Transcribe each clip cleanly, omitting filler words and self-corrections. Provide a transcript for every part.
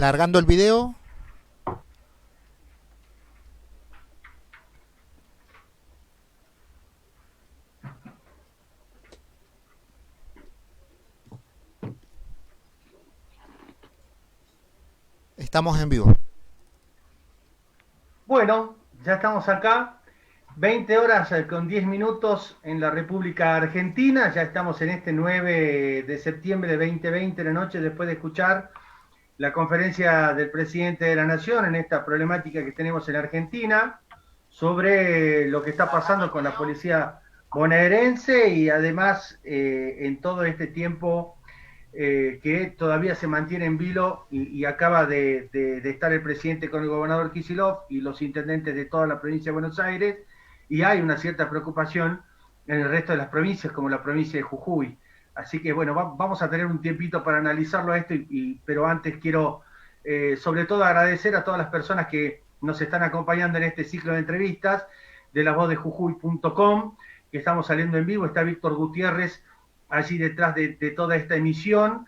Largando el video. Estamos en vivo. Bueno, ya estamos acá, 20 horas con 10 minutos en la República Argentina, ya estamos en este 9 de septiembre de 2020 de la noche, después de escuchar la conferencia del presidente de la Nación en esta problemática que tenemos en Argentina, sobre lo que está pasando con la policía bonaerense y además en todo este tiempo que todavía se mantiene en vilo y acaba de estar el presidente con el gobernador Kicillof y los intendentes de toda la provincia de Buenos Aires, y hay una cierta preocupación en el resto de las provincias, como la provincia de Jujuy. Así que bueno, vamos a tener un tiempito para analizarlo esto, pero antes quiero sobre todo agradecer a todas las personas que nos están acompañando en este ciclo de entrevistas de lavozdejujuy.com, que estamos saliendo en vivo. Está Víctor Gutiérrez allí detrás de toda esta emisión,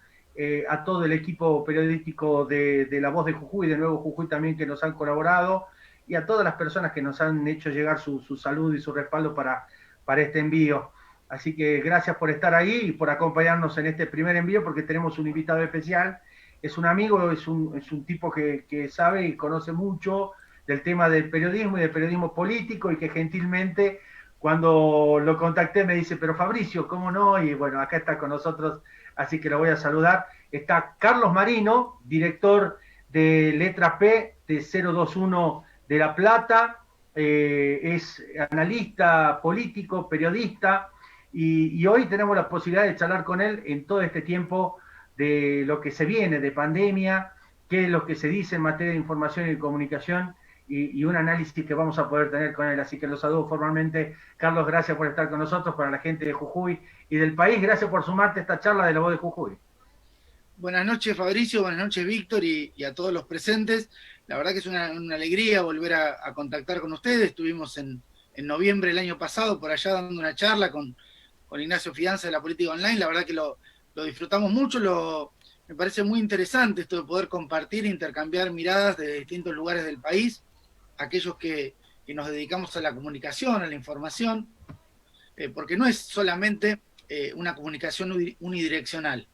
a todo el equipo periodístico de La Voz de Jujuy, de Nuevo Jujuy también, que nos han colaborado, y a todas las personas que nos han hecho llegar su salud y su respaldo para este envío. Así que gracias por estar ahí y por acompañarnos en este primer envío, porque tenemos un invitado especial. Es un amigo, es un tipo que sabe y conoce mucho del tema del periodismo y del periodismo político, y que gentilmente, cuando lo contacté, me dice, pero Fabricio, ¿cómo no? Y bueno, acá está con nosotros, así que lo voy a saludar. Está Carlos Marino, director de Letra P de 021 de La Plata, es analista político, periodista, y hoy tenemos la posibilidad de charlar con él en todo este tiempo de lo que se viene de pandemia, qué es lo que se dice en materia de información y comunicación, y un análisis que vamos a poder tener con él. Así que los saludo formalmente. Carlos, gracias por estar con nosotros, para la gente de Jujuy y del país. Gracias por sumarte a esta charla de La Voz de Jujuy. Buenas noches, Fabricio, buenas noches, Víctor, y a todos los presentes. La verdad que es una alegría volver a contactar con ustedes. Estuvimos en noviembre del año pasado por allá dando una charla con Ignacio Fianza de la Política Online. La verdad que lo disfrutamos mucho. Me parece muy interesante esto de poder compartir e intercambiar miradas de distintos lugares del país, aquellos que nos dedicamos a la comunicación, a la información, porque no es solamente una comunicación unidireccional.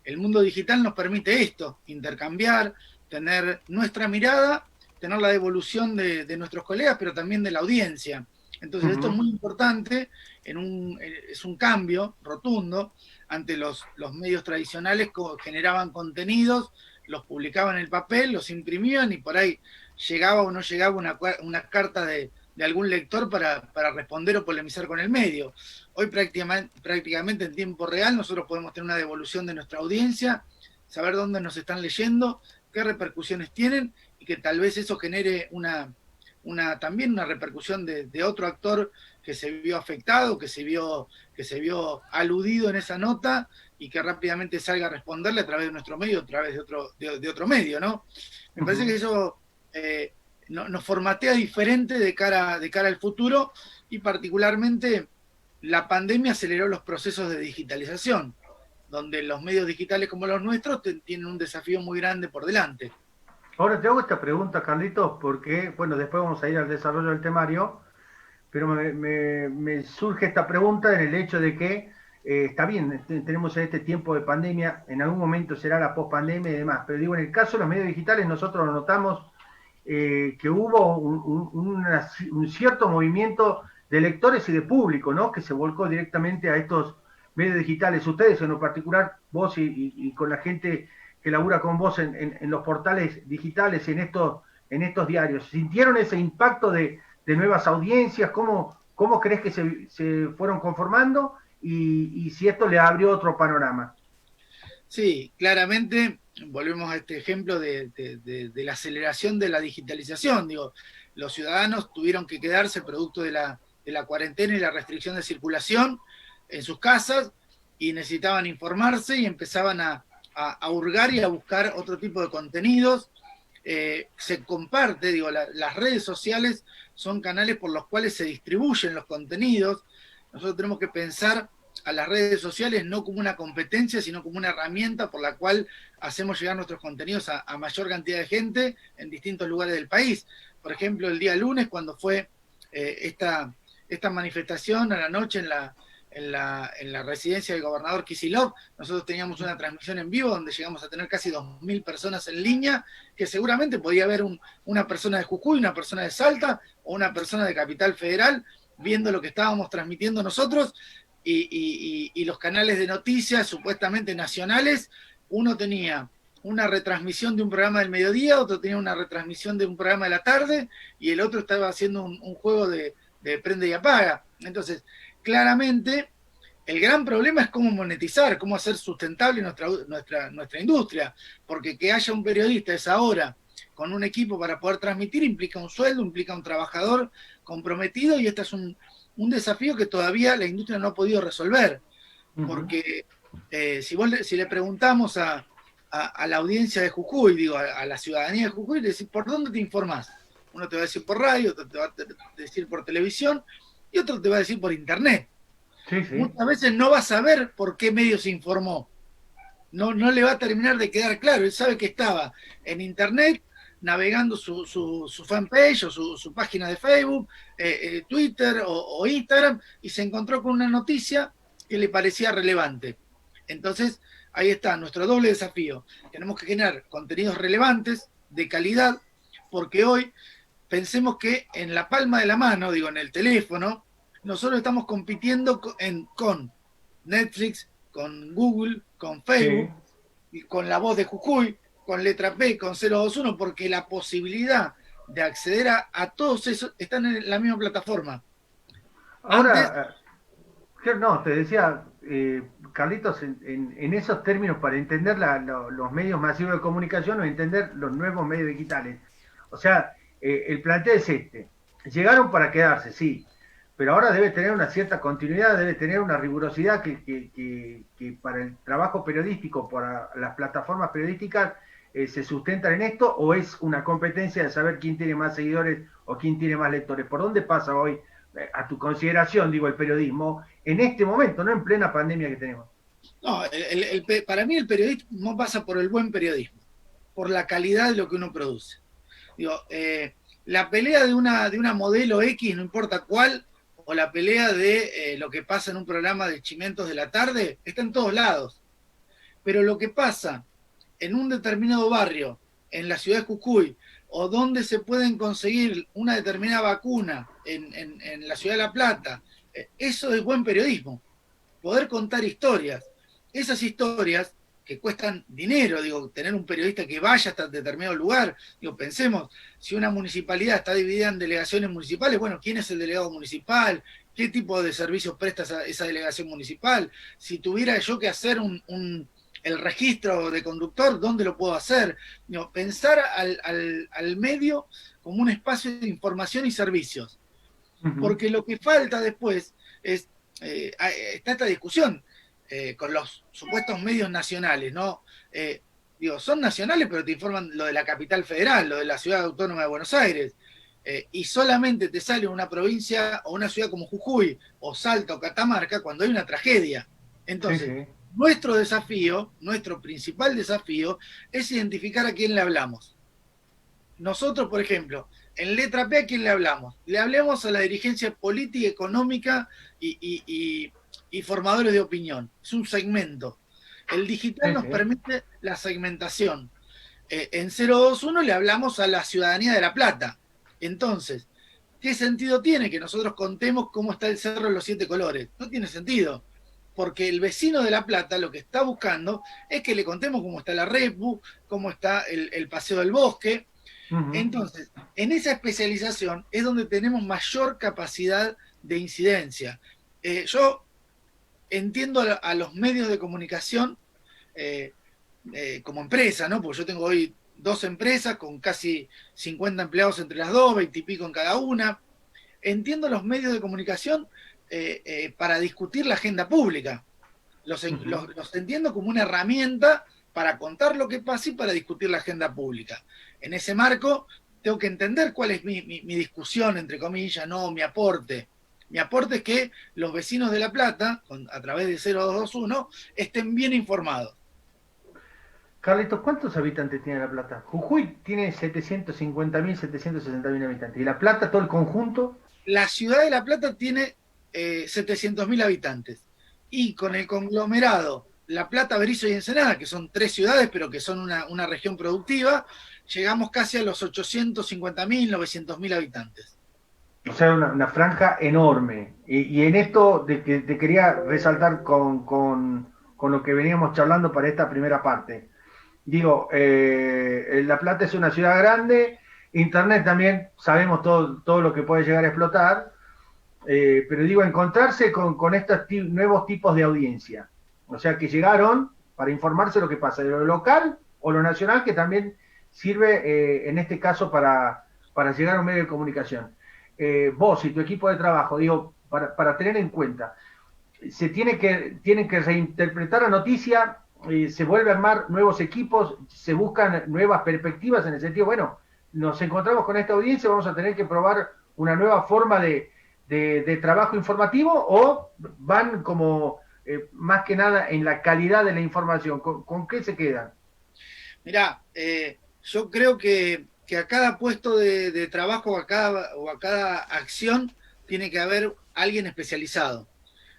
El mundo digital nos permite esto, intercambiar, tener nuestra mirada, tener la devolución de nuestros colegas, pero también de la audiencia. Entonces, esto es muy importante, es un cambio rotundo. Ante los medios tradicionales generaban contenidos, los publicaban en el papel, los imprimían, y por ahí llegaba o no llegaba una carta de algún lector para responder o polemizar con el medio. Hoy prácticamente en tiempo real nosotros podemos tener una devolución de nuestra audiencia, saber dónde nos están leyendo, qué repercusiones tienen, y que tal vez eso genere también una repercusión de otro actor que se vio afectado, que se vio aludido en esa nota, y que rápidamente salga a responderle a través de nuestro medio, a través de otro medio, ¿no? Me parece que eso nos formatea diferente de cara al futuro, y particularmente la pandemia aceleró los procesos de digitalización, donde los medios digitales como los nuestros tienen un desafío muy grande por delante. Ahora te hago esta pregunta, Carlitos, porque, bueno, después vamos a ir al desarrollo del temario, pero me surge esta pregunta en el hecho de que está bien, tenemos este tiempo de pandemia, en algún momento será la pospandemia y demás, pero digo, en el caso de los medios digitales, nosotros notamos que hubo un cierto movimiento de lectores y de público, ¿no? Que se volcó directamente a estos medios digitales. Ustedes, en lo particular, vos y con la gente que labura con vos en los portales digitales, en estos diarios, ¿sintieron ese impacto de nuevas audiencias? ¿Cómo crees que se fueron conformando? Y si esto le abrió otro panorama. Sí, claramente volvemos a este ejemplo de la aceleración de la digitalización. Digo, los ciudadanos tuvieron que quedarse producto de la cuarentena y la restricción de circulación en sus casas, y necesitaban informarse, y empezaban a hurgar y a buscar otro tipo de contenidos. Se comparte, digo, las redes sociales son canales por los cuales se distribuyen los contenidos. Nosotros tenemos que pensar a las redes sociales no como una competencia, sino como una herramienta por la cual hacemos llegar nuestros contenidos a mayor cantidad de gente en distintos lugares del país. Por ejemplo, el día lunes, cuando fue esta manifestación a la noche en la residencia del gobernador Kicillof, nosotros teníamos una transmisión en vivo donde llegamos a tener casi 2.000 personas en línea, que seguramente podía haber una persona de Jujuy, una persona de Salta o una persona de Capital Federal viendo lo que estábamos transmitiendo nosotros, y los canales de noticias supuestamente nacionales, uno tenía una retransmisión de un programa del mediodía, otro tenía una retransmisión de un programa de la tarde, y el otro estaba haciendo un juego de prende y apaga. Entonces, claramente, el gran problema es cómo monetizar, cómo hacer sustentable nuestra industria, porque que haya un periodista a esa hora con un equipo para poder transmitir implica un sueldo, implica un trabajador comprometido, y este es un desafío que todavía la industria no ha podido resolver, porque si le preguntamos a la audiencia de Jujuy, digo, a la ciudadanía de Jujuy, le decís, ¿por dónde te informás? Uno te va a decir por radio, otro te va a decir por televisión, y otro te va a decir por internet. Sí, sí. Muchas veces no va a saber por qué medio se informó. No le va a terminar de quedar claro. Él sabe que estaba en internet navegando su fanpage o su página de Facebook, Twitter o Instagram, y se encontró con una noticia que le parecía relevante. Entonces, ahí está nuestro doble desafío. Tenemos que generar contenidos relevantes, de calidad, porque hoy pensemos que en la palma de la mano, digo, en el teléfono, nosotros estamos compitiendo con Netflix, con Google, con Facebook, sí, con La Voz de Jujuy, con Letra P, con 021, porque la posibilidad de acceder a todos esos están en la misma plataforma. Ahora, no, te decía, Carlitos, en esos términos, para entender los medios masivos de comunicación o entender los nuevos medios digitales. O sea, el planteo es este. Llegaron para quedarse, sí, pero ahora debe tener una cierta continuidad, debe tener una rigurosidad que para el trabajo periodístico, para las plataformas periodísticas, se sustentan en esto, o es una competencia de saber quién tiene más seguidores o quién tiene más lectores. ¿Por dónde pasa hoy, a tu consideración, digo, el periodismo en este momento, no en plena pandemia que tenemos? No, para mí el periodismo pasa por el buen periodismo, por la calidad de lo que uno produce. Digo, la pelea de una modelo X, no importa cuál, o la pelea de lo que pasa en un programa de Chimentos de la tarde, está en todos lados. Pero lo que pasa en un determinado barrio, en la ciudad de Jujuy, o donde se pueden conseguir una determinada vacuna en la ciudad de La Plata, eso es buen periodismo. Poder contar historias. Esas historias que cuestan dinero, digo, tener un periodista que vaya hasta determinado lugar, digo, pensemos, si una municipalidad está dividida en delegaciones municipales, bueno, ¿quién es el delegado municipal? ¿Qué tipo de servicios presta esa delegación municipal? Si tuviera yo que hacer el registro de conductor, ¿dónde lo puedo hacer? Digo, pensar al medio como un espacio de información y servicios. Porque lo que falta después es, está esta discusión con los supuestos medios nacionales, ¿no? Digo, son nacionales, pero te informan lo de la capital federal, lo de la ciudad autónoma de Buenos Aires, y solamente te sale una provincia o una ciudad como Jujuy, o Salta o Catamarca, cuando hay una tragedia. Entonces, sí. Nuestro desafío, nuestro principal desafío, es identificar a quién le hablamos. Nosotros, por ejemplo, en Letra P, ¿a quién le hablamos? Le hablamos a la dirigencia política, económica y formadores de opinión. Es un segmento. El digital nos permite la segmentación. En 021 le hablamos a la ciudadanía de La Plata. Entonces, ¿qué sentido tiene que nosotros contemos cómo está el Cerro de los 7 Colores? No tiene sentido. Porque el vecino de La Plata lo que está buscando es que le contemos cómo está la Repu, cómo está el Paseo del Bosque. Entonces, en esa especialización es donde tenemos mayor capacidad de incidencia. Yo entiendo a los medios de comunicación como empresa, ¿no? Porque yo tengo hoy 2 empresas con casi 50 empleados entre las 2, 20 y pico en cada una. Entiendo los medios de comunicación para discutir la agenda pública. Los entiendo como una herramienta para contar lo que pasa y para discutir la agenda pública. En ese marco, tengo que entender cuál es mi discusión, entre comillas, no mi aporte. Mi aporte es que los vecinos de La Plata, a través de 0221, estén bien informados. Carlitos, ¿cuántos habitantes tiene La Plata? Jujuy tiene 750.000, 760.000 habitantes. ¿Y La Plata, todo el conjunto? La ciudad de La Plata tiene 700.000 habitantes. Y con el conglomerado La Plata, Berizo y Ensenada, que son 3 ciudades, pero que son una región productiva, llegamos casi a los 850.000, 900.000 habitantes. O sea, una franja enorme. Y en esto de que te quería resaltar con lo que veníamos charlando para esta primera parte. Digo, La Plata es una ciudad grande, Internet también, sabemos todo lo que puede llegar a explotar, pero digo, encontrarse con estos nuevos tipos de audiencia. O sea, que llegaron para informarse lo que pasa, de lo local o lo nacional, que también sirve en este caso para llegar a un medio de comunicación. Vos y tu equipo de trabajo, digo, para tener en cuenta, tienen que reinterpretar la noticia, se vuelve a armar nuevos equipos, se buscan nuevas perspectivas en el sentido, bueno, nos encontramos con esta audiencia, vamos a tener que probar una nueva forma de trabajo informativo, o van como más que nada en la calidad de la información. ¿Con qué se quedan? Mirá, yo creo que a cada puesto de trabajo o a cada acción tiene que haber alguien especializado.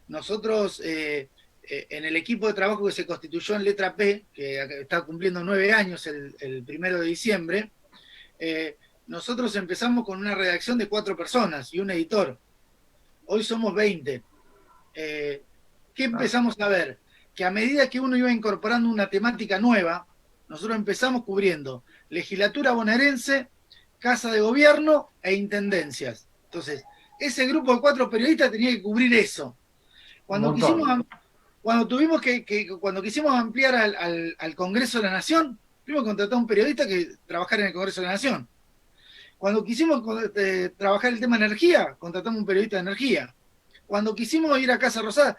Nosotros, en el equipo de trabajo que se constituyó en Letra P, que está cumpliendo 9 años el 1 de diciembre, nosotros empezamos con una redacción de 4 personas y un editor. Hoy somos 20. ¿Qué empezamos a ver? Que a medida que uno iba incorporando una temática nueva, nosotros empezamos cubriendo legislatura bonaerense, casa de gobierno e intendencias. Entonces, ese grupo de 4 periodistas tenía que cubrir eso. Cuando quisimos ampliar al Congreso de la Nación, primero contratamos a un periodista que trabajara en el Congreso de la Nación. Cuando quisimos trabajar el tema energía, contratamos un periodista de energía. Cuando quisimos ir a Casa Rosada,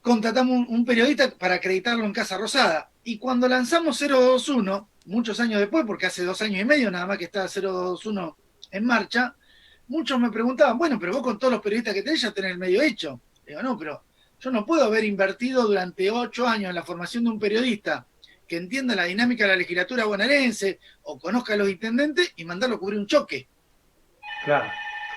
contratamos un periodista para acreditarlo en Casa Rosada. Y cuando lanzamos 021, muchos años después, porque hace 2 años y medio nada más que está 021 en marcha, muchos me preguntaban, bueno, pero vos con todos los periodistas que tenés ya tenés el medio hecho. Digo, no, pero yo no puedo haber invertido durante 8 años en la formación de un periodista que entienda la dinámica de la legislatura bonaerense o conozca a los intendentes y mandarlo a cubrir un choque. Claro,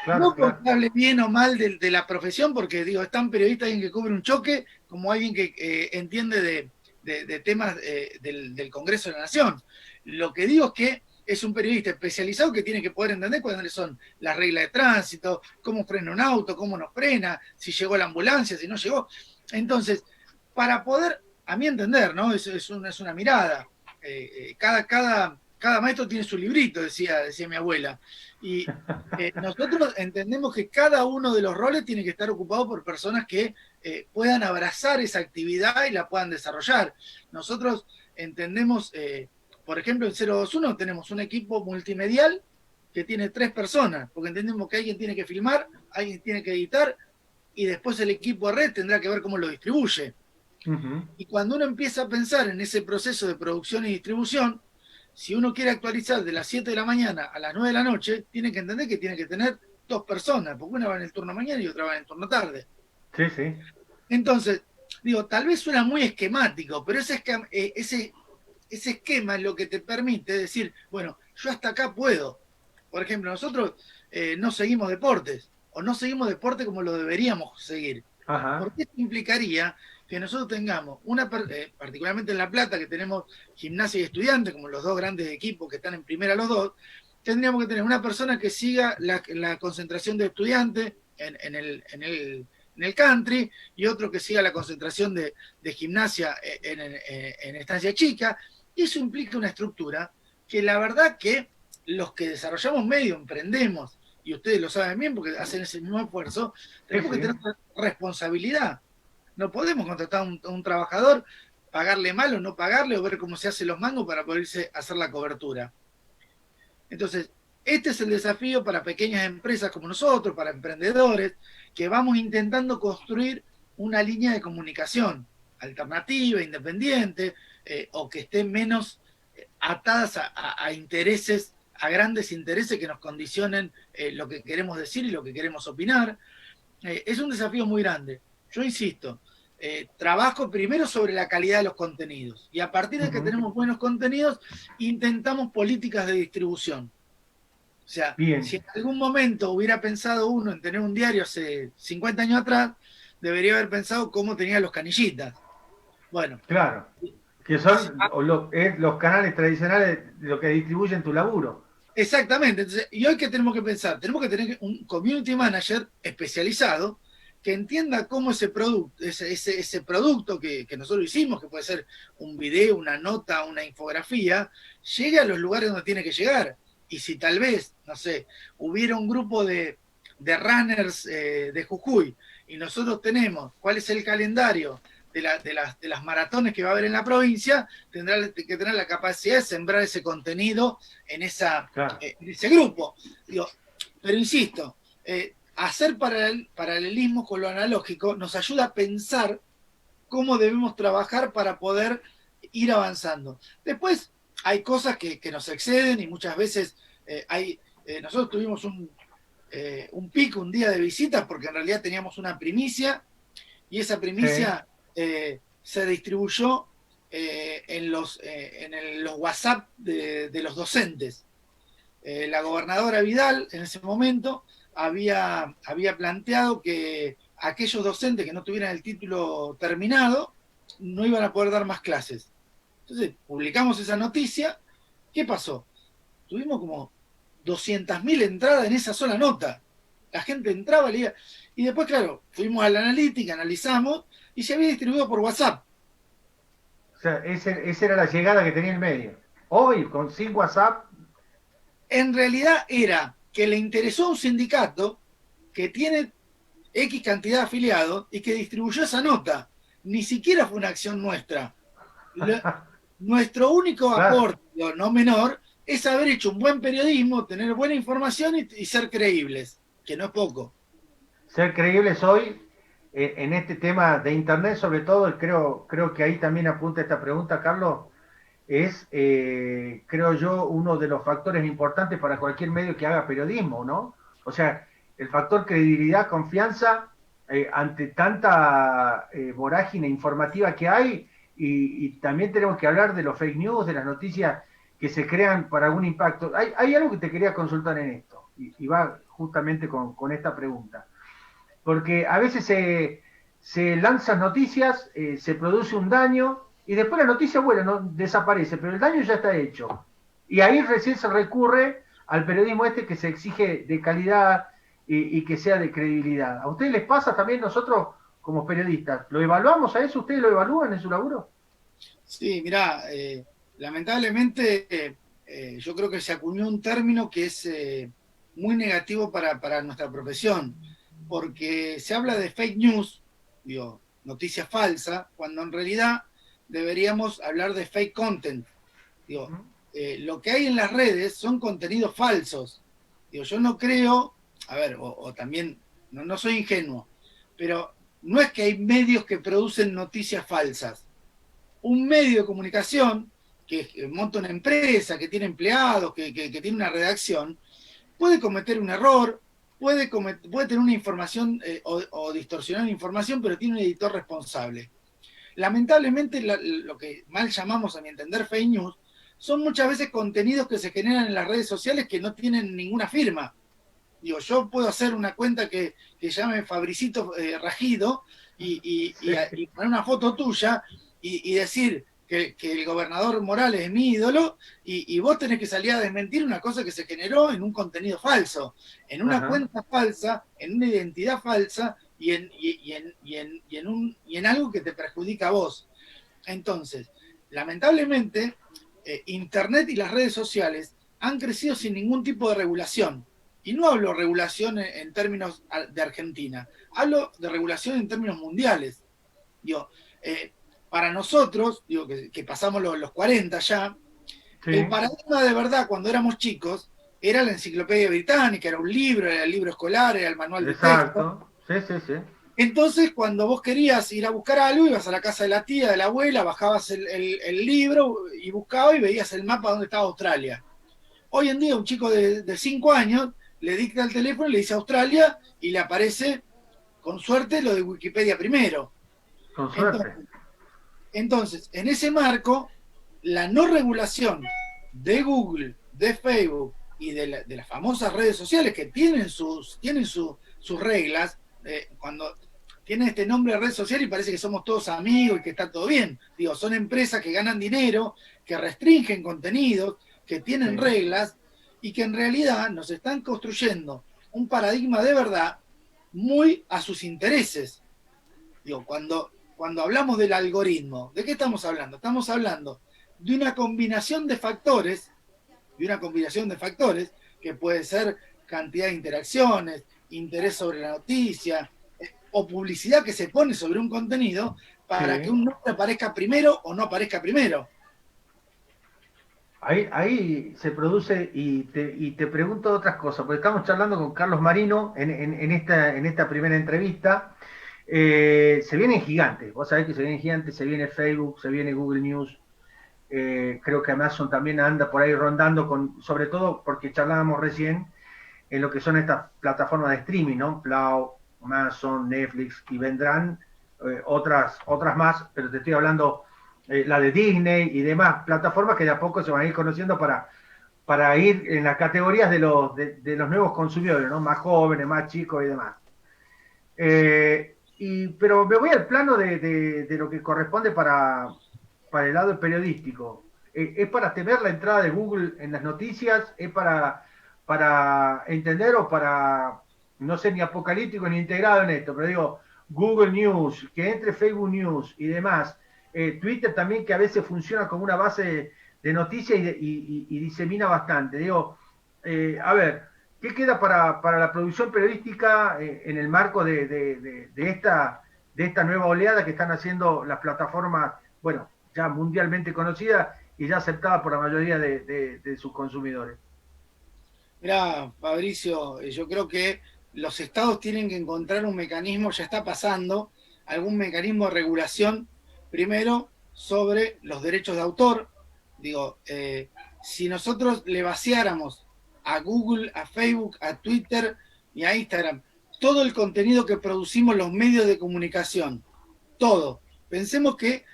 No porque hable bien o mal de la profesión, porque digo, es tan periodista alguien que cubre un choque como alguien que entiende de temas del Congreso de la Nación. Lo que digo es que es un periodista especializado que tiene que poder entender cuáles son las reglas de tránsito, cómo frena un auto, cómo no frena, si llegó la ambulancia, si no llegó. Entonces, para poder, a mi entender, ¿no? Es una mirada. Cada maestro tiene su librito, decía mi abuela. Y nosotros entendemos que cada uno de los roles tiene que estar ocupado por personas que puedan abrazar esa actividad y la puedan desarrollar. Nosotros entendemos, por ejemplo, en 021 tenemos un equipo multimedial que tiene 3 personas, porque entendemos que alguien tiene que filmar, alguien tiene que editar, y después el equipo de red tendrá que ver cómo lo distribuye. Y cuando uno empieza a pensar en ese proceso de producción y distribución, si uno quiere actualizar de las 7 de la mañana a las 9 de la noche, tiene que entender que tiene que tener 2 personas, porque una va en el turno mañana y otra va en el turno tarde. Sí, sí. Entonces, digo, tal vez suena muy esquemático, pero ese esquema es lo que te permite decir, bueno, yo hasta acá puedo. Por ejemplo, nosotros no seguimos deportes, o no seguimos deporte como lo deberíamos seguir. Ajá. Porque esto implicaría que nosotros tengamos, particularmente en La Plata, que tenemos Gimnasia y Estudiantes, como los 2 grandes equipos que están en primera los 2, tendríamos que tener una persona que siga la concentración de Estudiantes en el country, y otro que siga la concentración de Gimnasia en Estancia Chica. Y eso implica una estructura que la verdad que los que desarrollamos medio, emprendemos, y ustedes lo saben bien porque hacen ese mismo esfuerzo, tenemos que tener responsabilidad. No podemos contratar a un trabajador, pagarle mal o no pagarle, o ver cómo se hacen los mangos para poderse hacer la cobertura. Entonces, este es el desafío para pequeñas empresas como nosotros, para emprendedores, que vamos intentando construir una línea de comunicación alternativa, independiente, o que esté menos atadas a intereses, a grandes intereses que nos condicionen lo que queremos decir y lo que queremos opinar. es un desafío muy grande. Yo insisto, trabajo primero sobre la calidad de los contenidos y a partir de que tenemos buenos contenidos, intentamos políticas de distribución. O sea, Bien, si en algún momento hubiera pensado uno en tener un diario hace 50 años atrás, debería haber pensado cómo tenía los canillitas. Bueno, claro, que son los canales tradicionales de lo que distribuyen tu laburo. exactamente. Entonces, ¿y hoy qué tenemos que pensar? Tenemos que tener un community manager especializado que entienda cómo ese producto que nosotros hicimos, que puede ser un video, una nota, una infografía, llegue a los lugares donde tiene que llegar. Y si tal vez, no sé, hubiera un grupo de runners de Jujuy y nosotros tenemos cuál es el calendario de las maratones que va a haber en la provincia, tendrá que tener la capacidad de sembrar ese contenido en Claro. en ese grupo. Digo, pero insisto, hacer paralelismo con lo analógico nos ayuda a pensar cómo debemos trabajar para poder ir avanzando. Después hay cosas que nos exceden y muchas veces nosotros tuvimos un pico, un día de visitas, porque en realidad teníamos una primicia y esa primicia se distribuyó en los WhatsApp de los docentes. La gobernadora Vidal en ese momento había planteado que aquellos docentes que no tuvieran el título terminado no iban a poder dar más clases. Entonces, publicamos esa noticia. ¿Qué pasó? Tuvimos como 200.000 entradas en esa sola nota. La gente entraba, leía. Y después, claro, fuimos a la analítica, analizamos, y se había distribuido por WhatsApp. O sea, esa era la llegada que tenía el medio. Hoy, sin WhatsApp. En realidad era que le interesó a un sindicato que tiene X cantidad de afiliados y que distribuyó esa nota. Ni siquiera fue una acción nuestra. Nuestro único Claro. aporte, no menor, es haber hecho un buen periodismo, tener buena información y ser creíbles, que no es poco. Ser creíbles hoy en este tema de Internet, sobre todo, y creo que ahí también apunta esta pregunta, Carlos, es, creo yo, uno de los factores importantes para cualquier medio que haga periodismo, ¿no? O sea, el factor credibilidad, confianza, ante tanta vorágine informativa que hay, y también tenemos que hablar de los fake news, de las noticias que se crean para algún impacto. Hay algo que te quería consultar en esto, y va justamente con esta pregunta. Porque a veces se lanzan noticias, se produce un daño, y después la noticia, bueno, no, desaparece, pero el daño ya está hecho. Y ahí recién se recurre al periodismo este que se exige de calidad y que sea de credibilidad. ¿A ustedes les pasa también nosotros como periodistas? ¿Lo evaluamos a eso? ¿Ustedes lo evalúan en su laburo? Sí, mirá, lamentablemente yo creo que se acuñó un término que es muy negativo para nuestra profesión, porque se habla de fake news, digo, noticia falsa, cuando en realidad deberíamos hablar de fake content. Digo, lo que hay en las redes son contenidos falsos. Digo, yo no creo, a ver, o también, no soy ingenuo, pero no es que hay medios que producen noticias falsas. Un medio de comunicación que monta una empresa, que tiene empleados, que tiene una redacción, puede cometer un error, puede tener una información o distorsionar información, pero tiene un editor responsable. Lamentablemente, lo que mal llamamos, a mi entender, fake news, son muchas veces contenidos que se generan en las redes sociales que no tienen ninguna firma. Digo, yo puedo hacer una cuenta que llame Fabricito Rajido y poner una foto tuya y decir que el gobernador Morales es mi ídolo y vos tenés que salir a desmentir una cosa que se generó en un contenido falso, en una Ajá. cuenta falsa, en una identidad falsa y en algo que te perjudica a vos. Entonces, lamentablemente, Internet y las redes sociales han crecido sin ningún tipo de regulación. Y no hablo de regulación en términos de Argentina, hablo de regulación en términos mundiales. Digo, para nosotros, digo que pasamos los 40 ya, Sí. el paradigma de verdad cuando éramos chicos era la enciclopedia británica, era el libro escolar, era el manual de texto. Exacto. Sí, sí, sí. Entonces, cuando vos querías ir a buscar algo, ibas a la casa de la tía, de la abuela, bajabas el libro y buscabas y veías el mapa donde estaba Australia. Hoy en día un chico de 5 años le dicta el teléfono, le dice Australia y le aparece con suerte lo de Wikipedia primero. Con suerte. Entonces, en ese marco, la no regulación de Google, de Facebook y de las famosas redes sociales que tienen sus reglas, cuando tienen este nombre de red social y parece que somos todos amigos y que está todo bien. Digo, son empresas que ganan dinero, que restringen contenidos, que tienen reglas y que en realidad nos están construyendo un paradigma de verdad muy a sus intereses. Digo, cuando hablamos del algoritmo, ¿de qué estamos hablando? Estamos hablando de una combinación de factores, que puede ser cantidad de interacciones, interés sobre la noticia, o publicidad que se pone sobre un contenido para que un nombre aparezca primero o no aparezca primero. Ahí se produce, y te pregunto otras cosas, porque estamos charlando con Carlos Marino en esta primera entrevista. Se vienen gigantes, vos sabés que se vienen gigantes, se viene Facebook, se viene Google News, creo que Amazon también anda por ahí rondando, sobre todo porque charlábamos recién en lo que son estas plataformas de streaming, ¿no? Plow, Amazon, Netflix, y vendrán otras más, pero te estoy hablando la de Disney y demás plataformas que de a poco se van a ir conociendo para ir en las categorías de los nuevos consumidores, ¿no? Más jóvenes, más chicos y demás. Pero me voy al plano de lo que corresponde para el lado periodístico. ¿Es para temer la entrada de Google en las noticias? ¿Es para entender o para no ser ni apocalíptico ni integrado en esto? Pero digo, Google News, que entre Facebook News y demás, Twitter también, que a veces funciona como una base de noticias y disemina bastante. Digo, a ver, ¿qué queda para la producción periodística en el marco de esta nueva oleada que están haciendo las plataformas, bueno, ya mundialmente conocidas y ya aceptada por la mayoría de sus consumidores? Mirá, Fabricio, yo creo que los estados tienen que encontrar un mecanismo, ya está pasando, algún mecanismo de regulación, primero sobre los derechos de autor. Digo, si nosotros le vaciáramos a Google, a Facebook, a Twitter y a Instagram todo el contenido que producimos los medios de comunicación, todo. Pensemos que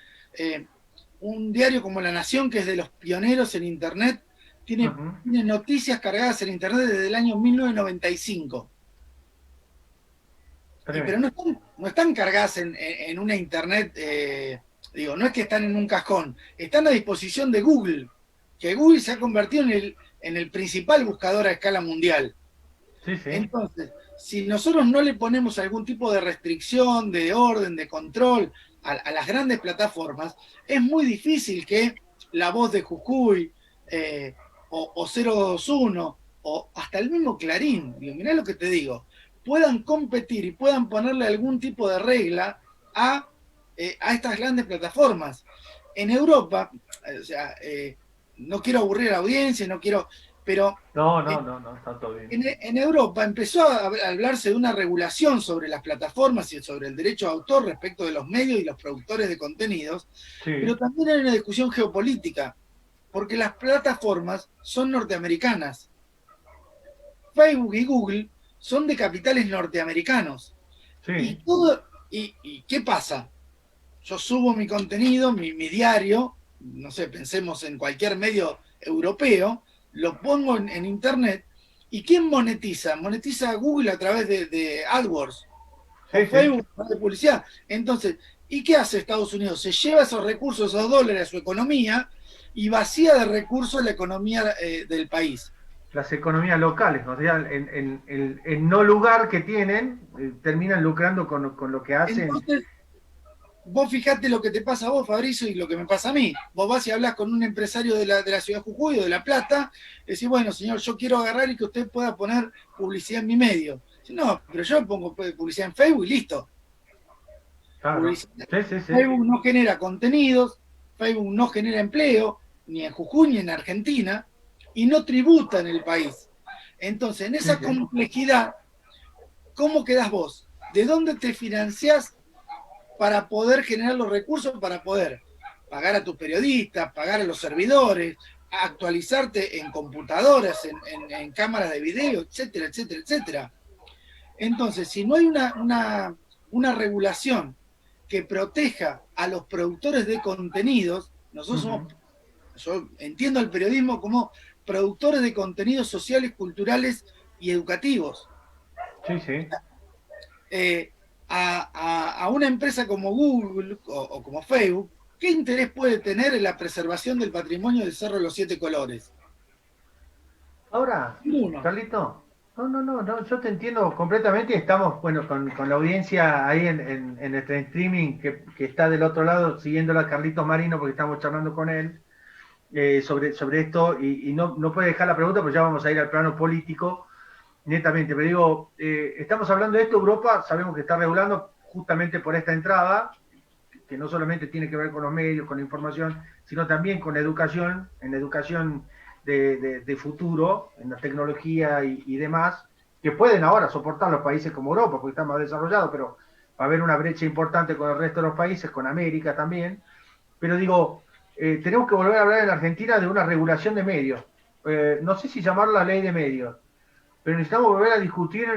un diario como La Nación, que es de los pioneros en Internet, tiene noticias cargadas en Internet desde el año 1995. Pero no están cargadas en una Internet, digo, no es que están en un cajón, están a disposición de Google, que Google se ha convertido en el principal buscador a escala mundial. Sí, sí. Entonces, si nosotros no le ponemos algún tipo de restricción, de orden, de control a las grandes plataformas, es muy difícil que La Voz de Jujuy o 021 o hasta el mismo Clarín, digo, mirá lo que te digo, puedan competir y puedan ponerle algún tipo de regla a estas grandes plataformas. En Europa, o sea, no quiero aburrir a la audiencia, no quiero, pero No, está todo bien. en Europa empezó a hablarse de una regulación sobre las plataformas y sobre el derecho de autor respecto de los medios y los productores de contenidos, pero también hay una discusión geopolítica, porque las plataformas son norteamericanas. Facebook y Google son de capitales norteamericanos. Sí. ¿Y qué pasa? Yo subo mi contenido, mi diario, no sé, pensemos en cualquier medio europeo, lo pongo en Internet, ¿y quién monetiza? Monetiza a Google a través de AdWords, o Facebook a través de publicidad. Entonces, ¿y qué hace Estados Unidos? Se lleva esos recursos, esos dólares a su economía y vacía de recursos la economía del país. Las economías locales, o sea, en no lugar que tienen, terminan lucrando con lo que hacen. Entonces, vos fijate lo que te pasa a vos, Fabricio, y lo que me pasa a mí. Vos vas y hablas con un empresario de la ciudad de Jujuy o de La Plata, y decís, bueno, señor, yo quiero agarrar y que usted pueda poner publicidad en mi medio. Dice, no, pero yo pongo publicidad en Facebook y listo. Claro. Sí. Facebook no genera contenidos, Facebook no genera empleo, ni en Jujuy ni en Argentina, y no tributa en el país. Entonces, en esa complejidad, ¿cómo quedás vos? ¿De dónde te financiás para poder generar los recursos, para poder pagar a tus periodistas, pagar a los servidores, actualizarte en computadoras, en cámaras de video, etcétera, etcétera, etcétera? Entonces, si no hay una una regulación que proteja a los productores de contenidos. Nosotros somos, yo entiendo el periodismo como productores de contenidos sociales, culturales y educativos. Sí, sí. A una empresa como Google o como Facebook, ¿qué interés puede tener en la preservación del patrimonio del Cerro de los Siete Colores? Ahora, Ninguno. Carlito, no, yo te entiendo completamente y estamos, bueno, con la audiencia ahí en nuestro streaming que está del otro lado, siguiendo a Carlitos Marino porque estamos charlando con él sobre esto y no puede dejar la pregunta porque ya vamos a ir al plano político, netamente, pero digo, estamos hablando de esto, Europa sabemos que está regulando justamente por esta entrada, que no solamente tiene que ver con los medios, con la información, sino también con la educación, en la educación de futuro, en la tecnología y demás, que pueden ahora soportar los países como Europa, porque están más desarrollados, pero va a haber una brecha importante con el resto de los países, con América también. Pero digo, tenemos que volver a hablar en Argentina de una regulación de medios. No sé si llamarla ley de medios, pero necesitamos volver a discutir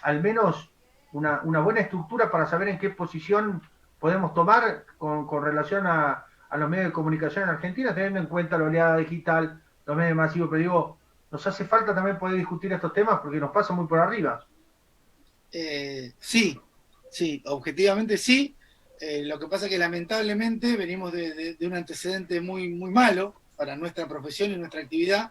al menos una buena estructura para saber en qué posición podemos tomar con relación a los medios de comunicación en Argentina, teniendo en cuenta la oleada digital, los medios masivos, pero digo, nos hace falta también poder discutir estos temas porque nos pasa muy por arriba. Sí, objetivamente sí. Lo que pasa es que lamentablemente venimos de un antecedente muy malo para nuestra profesión y nuestra actividad,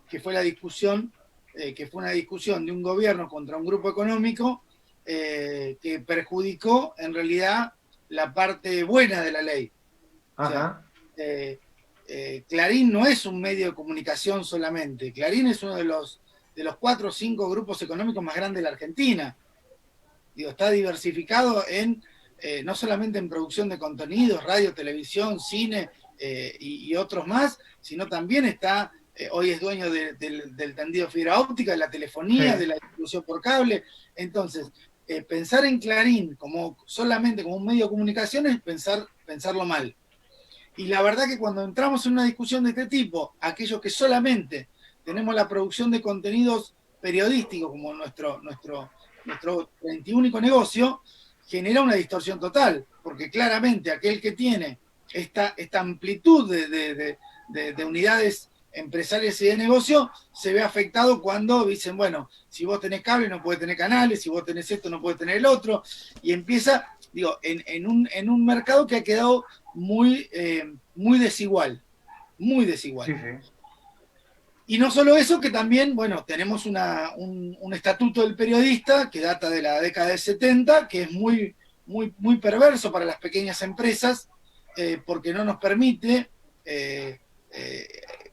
que fue la discusión, que fue una discusión de un gobierno contra un grupo económico que perjudicó en realidad la parte buena de la ley. O sea, Clarín no es un medio de comunicación solamente. Clarín es uno de los 4 o 5 grupos económicos más grandes de la Argentina. Digo, está diversificado no solamente en producción de contenidos, radio, televisión, cine y otros más, sino también está, hoy es dueño del tendido fibra óptica, de la telefonía, sí, de la distribución por cable. Entonces, pensar en Clarín solamente como un medio de comunicación es pensarlo mal. Y la verdad que cuando entramos en una discusión de este tipo, aquellos que solamente tenemos la producción de contenidos periodísticos como nuestro 21 negocio, genera una distorsión total, porque claramente aquel que tiene esta amplitud de unidades empresariales y de negocio se ve afectado cuando dicen, bueno, si vos tenés cable no podés tener canales, si vos tenés esto no podés tener el otro, y empieza, digo, en un mercado que ha quedado muy desigual, muy desigual. Sí, sí. Y no solo eso, que también, bueno, tenemos un estatuto del periodista que data de la década del 70, que es muy perverso para las pequeñas empresas, porque no nos permite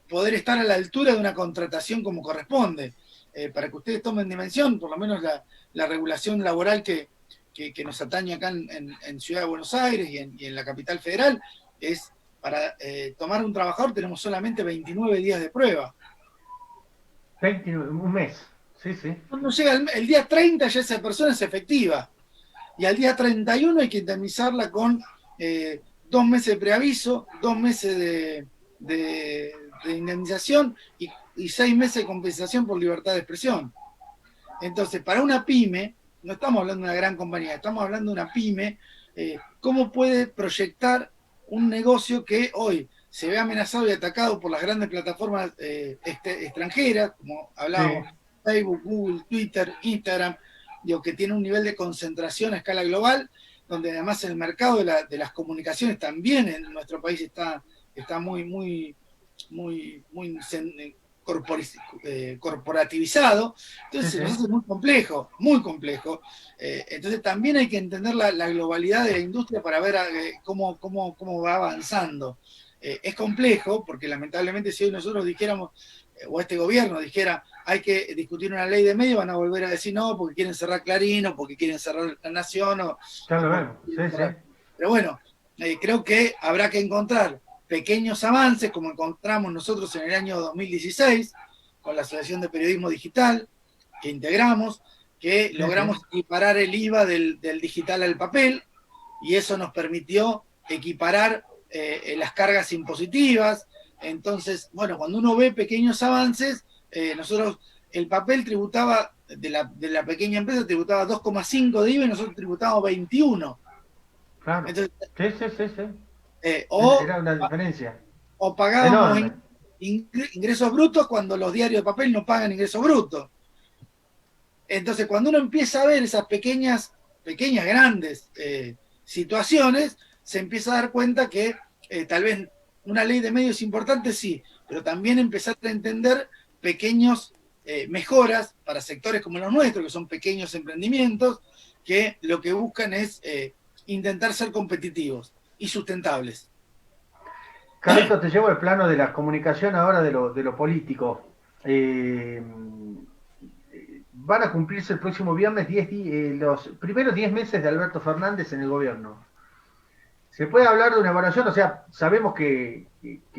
poder estar a la altura de una contratación como corresponde. Para que ustedes tomen dimensión, por lo menos la regulación laboral que nos atañe acá en Ciudad de Buenos Aires y en la capital federal, es para tomar un trabajador tenemos solamente 29 días de prueba. 29, un mes, sí, sí. Cuando llega el día 30 ya esa persona es efectiva. Y al día 31 hay que indemnizarla con 2 meses de preaviso, 2 meses de indemnización y 6 meses de compensación por libertad de expresión. Entonces, para una pyme, no estamos hablando de una gran compañía, estamos hablando de una pyme, ¿cómo puede proyectar un negocio que hoy se ve amenazado y atacado por las grandes plataformas extranjeras, como hablábamos, sí, Facebook, Google, Twitter, Instagram, digo, que tiene un nivel de concentración a escala global, donde además el mercado de las comunicaciones también en nuestro país está muy corporativizado, entonces sí, sí, es muy complejo, muy complejo. Entonces también hay que entender la globalidad de la industria para ver cómo va avanzando. Es complejo, porque lamentablemente si hoy nosotros dijéramos, o este gobierno dijera, hay que discutir una ley de medios, van a volver a decir no, porque quieren cerrar Clarín, o porque quieren cerrar La Nación, claro, sí, sí. Pero bueno, creo que habrá que encontrar pequeños avances, como encontramos nosotros en el año 2016, con la Asociación de Periodismo Digital, que integramos, que sí, logramos equiparar el IVA del digital al papel, y eso nos permitió equiparar las cargas impositivas. Entonces, bueno, cuando uno ve pequeños avances, nosotros el papel tributaba, de la pequeña empresa tributaba 2,5 de IVA y nosotros tributamos 21. Claro. Entonces, Sí. o, Era una diferencia o pagábamos enorme. ingresos brutos cuando los diarios de papel no pagan ingresos brutos. Entonces, cuando uno empieza a ver esas pequeñas, grandes situaciones, se empieza a dar cuenta que tal vez una ley de medios importante sí, pero también empezar a entender pequeños mejoras para sectores como los nuestros, que son pequeños emprendimientos, que lo que buscan es intentar ser competitivos y sustentables. Carlito, te llevo el plano de la comunicación ahora de lo político. Van a cumplirse el próximo viernes los primeros 10 meses de Alberto Fernández en el gobierno. ¿Se puede hablar de una evaluación? O sea, sabemos que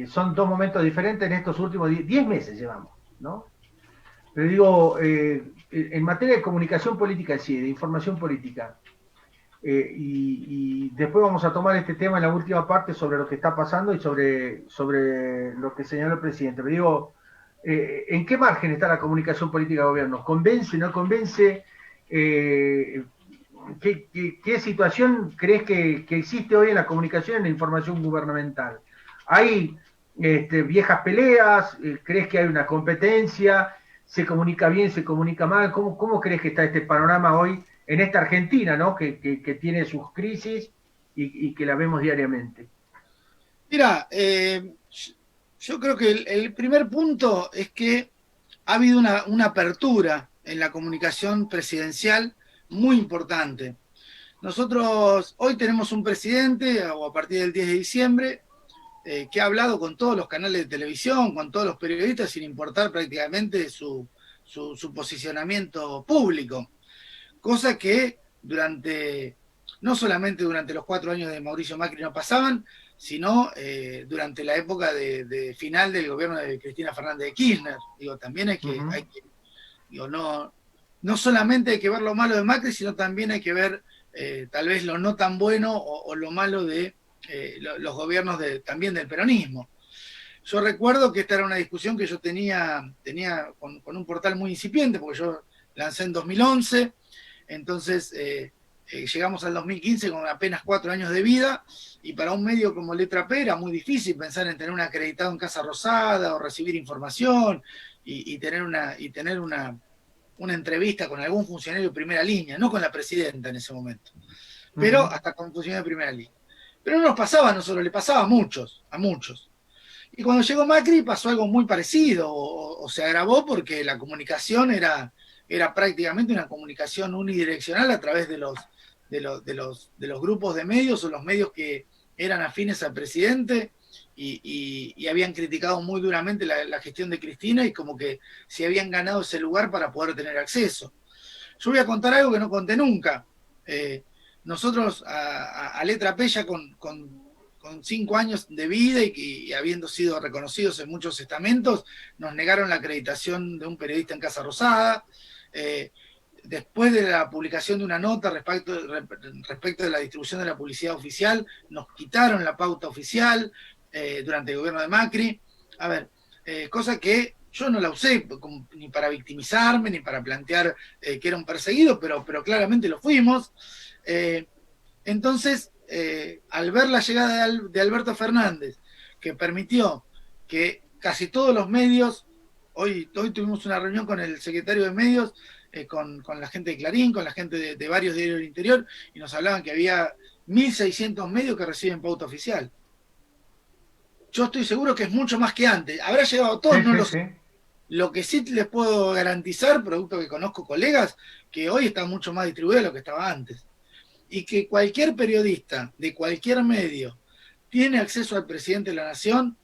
son dos momentos diferentes en estos últimos 10 meses llevamos, ¿no? Pero digo, en materia de comunicación política, sí, de información política, y después vamos a tomar este tema en la última parte sobre lo que está pasando y sobre lo que señaló el presidente. Pero digo, ¿en qué margen está la comunicación política de gobierno? ¿Convence, no convence? ¿Qué situación crees que existe hoy en la comunicación y en la información gubernamental? ¿Hay viejas peleas? ¿Crees que hay una competencia? ¿Se comunica bien, se comunica mal? ¿Cómo crees que está este panorama hoy en esta Argentina, ¿no? que tiene sus crisis y que la vemos diariamente? Mira, yo creo que el primer punto es que ha habido una apertura en la comunicación presidencial muy importante. Nosotros hoy tenemos un presidente, o a partir del 10 de diciembre, que ha hablado con todos los canales de televisión, con todos los periodistas, sin importar prácticamente su posicionamiento público. Cosa que no solamente durante los 4 años de Mauricio Macri no pasaban, sino durante la época de final del gobierno de Cristina Fernández de Kirchner. Digo, también hay que, digo, no solamente hay que ver lo malo de Macri, sino también hay que ver tal vez lo no tan bueno o lo malo de los gobiernos también del peronismo. Yo recuerdo que esta era una discusión que yo tenía con un portal muy incipiente, porque yo lancé en 2011, entonces llegamos al 2015 con apenas 4 años de vida, y para un medio como Letra P era muy difícil pensar en tener un acreditado en Casa Rosada o recibir información y tener una entrevista con algún funcionario de primera línea, no con la presidenta en ese momento, pero hasta con funcionario de primera línea. Pero no nos pasaba a nosotros, le pasaba a muchos. Y cuando llegó Macri pasó algo muy parecido, o se agravó porque la comunicación era prácticamente una comunicación unidireccional a través de los grupos de medios o los medios que eran afines al presidente y habían criticado muy duramente la gestión de Cristina y como que se habían ganado ese lugar para poder tener acceso. Yo voy a contar algo que no conté nunca. Nosotros a Letra P ya con 5 años de vida y habiendo sido reconocidos en muchos estamentos, nos negaron la acreditación de un periodista en Casa Rosada. Después de la publicación de una nota respecto de la distribución de la publicidad oficial, nos quitaron la pauta oficial durante el gobierno de Macri. A ver, cosa que yo no la usé ni para victimizarme, ni para plantear que era un perseguido, pero claramente lo fuimos. Entonces, al ver la llegada de Alberto Fernández, que permitió que casi todos los medios, hoy tuvimos una reunión con el secretario de medios, con la gente de Clarín, con la gente de varios diarios del interior, y nos hablaban que había 1.600 medios que reciben pauta oficial. Yo estoy seguro que es mucho más que antes. ¿Habrá llegado a todos? No lo sé. Lo que sí les puedo garantizar, producto que conozco colegas, que hoy está mucho más distribuido de lo que estaba antes. Y que cualquier periodista de cualquier medio tiene acceso al presidente de la Nación,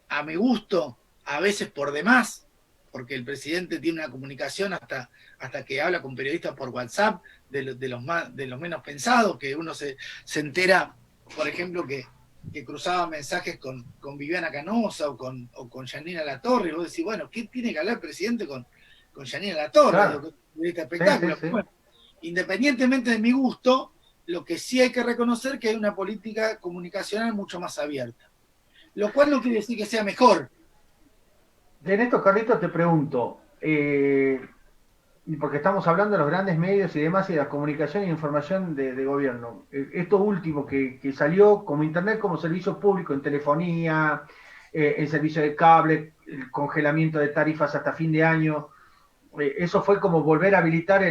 a mi gusto, a veces por demás, porque el presidente tiene una comunicación hasta que habla con periodistas por WhatsApp de los menos pensados, que uno se entera, por ejemplo, que cruzaba mensajes con Viviana Canosa o con Yanina Latorre, y vos decís, bueno, ¿qué tiene que hablar el presidente con Yanina Latorre? Claro. Periodista de espectáculo. Sí. Bueno, independientemente de mi gusto, lo que sí hay que reconocer es que hay una política comunicacional mucho más abierta. Lo cual no quiere decir que sea mejor. En esto, Carlitos, te pregunto, y porque estamos hablando de los grandes medios y demás, y de la comunicación e información de gobierno. Esto último que salió como Internet como servicio público en telefonía, en servicio de cable, el congelamiento de tarifas hasta fin de año, eso fue como volver a habilitar